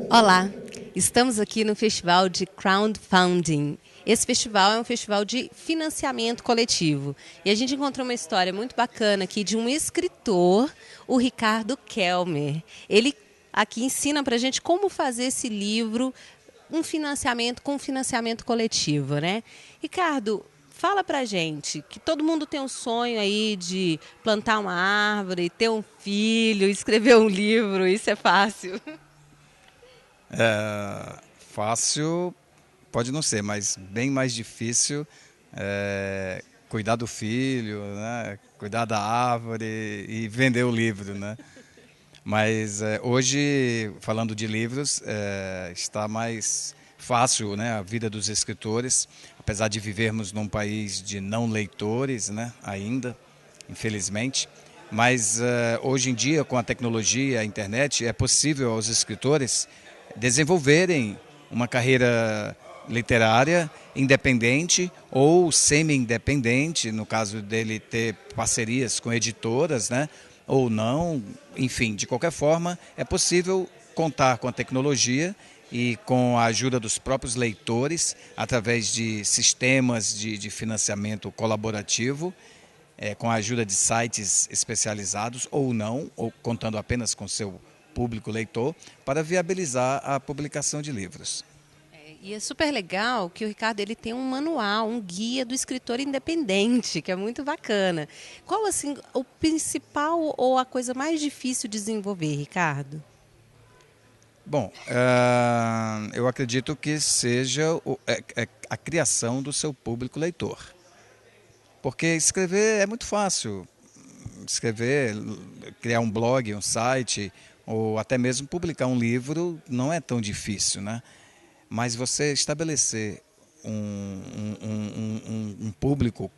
Olá, estamos aqui no Festival de Crowdfunding. Esse festival é um festival de financiamento coletivo. E a gente encontrou uma história muito bacana aqui de um escritor, o Ricardo Kelmer. Ele aqui ensina para a gente como fazer esse livro, um financiamento com financiamento coletivo, né? Ricardo, fala pra gente que todo mundo tem um sonho aí de plantar uma árvore, ter um filho, escrever um livro, isso é fácil. Fácil pode não ser, mas bem mais difícil cuidar do filho, né? Cuidar da árvore e vender o livro, né? Mas hoje, falando de livros, está mais fácil, né, a vida dos escritores, apesar de vivermos num país de não leitores, né, ainda, infelizmente. Mas hoje em dia, com a tecnologia, a internet, é possível aos escritores desenvolverem uma carreira literária independente ou semi-independente, no caso dele ter parcerias com editoras, né, ou não, enfim, de qualquer forma, é possível contar com a tecnologia e com a ajuda dos próprios leitores, através de sistemas de financiamento colaborativo, com a ajuda de sites especializados ou não, ou contando apenas com seu público leitor, para viabilizar a publicação de livros. E é super legal que o Ricardo ele tem um manual, um guia do escritor independente, que é muito bacana. Qual assim o principal ou a coisa mais difícil de desenvolver, Ricardo? Bom, eu acredito que seja a criação do seu público leitor. Porque escrever é muito fácil. Escrever, criar um blog, um site, ou até mesmo publicar um livro não é tão difícil, né? Mas você estabelecer um público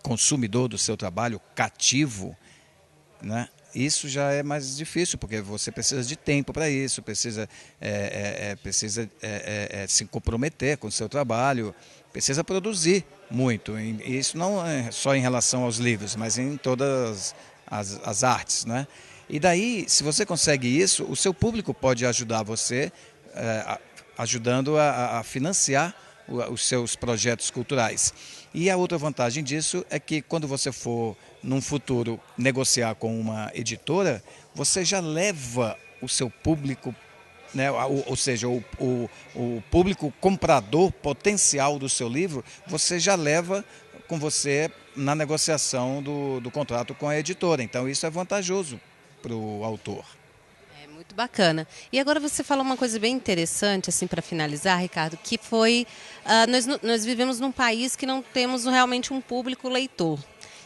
consumidor do seu trabalho cativo, né? Isso já é mais difícil, porque você precisa de tempo para isso, precisa se comprometer com o seu trabalho, precisa produzir muito. E isso não é só em relação aos livros, mas em todas as artes, né? E daí, se você consegue isso, o seu público pode ajudar você, ajudando a financiar os seus projetos culturais. E a outra vantagem disso é que quando você for, num futuro, negociar com uma editora, você já leva o seu público, né, ou seja, o público comprador potencial do seu livro, você já leva com você na negociação do contrato com a editora. Então isso é vantajoso para o autor. Muito bacana. E agora você falou uma coisa bem interessante, assim, para finalizar, Ricardo, que foi, nós vivemos num país que não temos realmente um público leitor.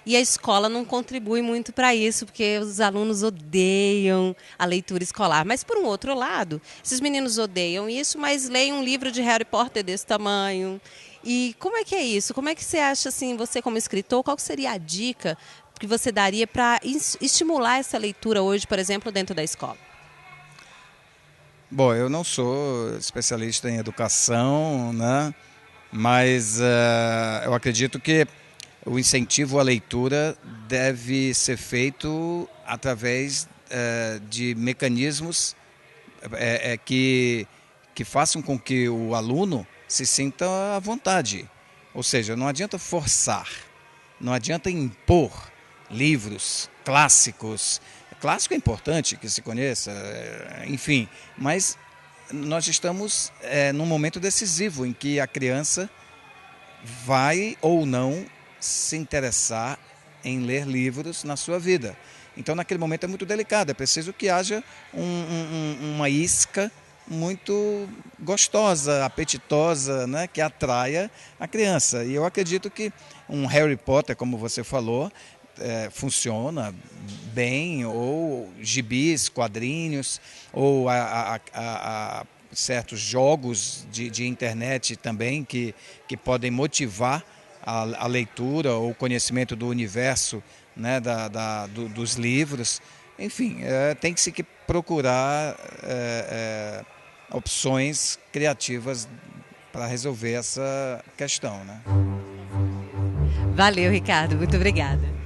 E a escola não contribui muito para isso, porque os alunos odeiam a leitura escolar. Mas, por um outro lado, esses meninos odeiam isso, mas leem um livro de Harry Potter desse tamanho. E como é que é isso? Como é que você acha, assim, você como escritor, qual seria a dica que você daria para estimular essa leitura hoje, por exemplo, dentro da escola? Bom, eu não sou especialista em educação, né? Mas eu acredito que o incentivo à leitura deve ser feito através de mecanismos que façam com que o aluno se sinta à vontade. Ou seja, não adianta forçar, não adianta impor livros clássicos. Clássico é importante que se conheça, enfim, mas nós estamos num momento decisivo em que a criança vai ou não se interessar em ler livros na sua vida. Então, naquele momento é muito delicado, é preciso que haja uma isca muito gostosa, apetitosa, né, que atraia a criança. E eu acredito que um Harry Potter, como você falou, funciona bem, ou gibis, quadrinhos, ou certos jogos de internet também que podem motivar a leitura ou o conhecimento do universo, né, dos livros. Enfim, tem que se procurar opções criativas para resolver essa questão, né? Valeu, Ricardo. Muito obrigada.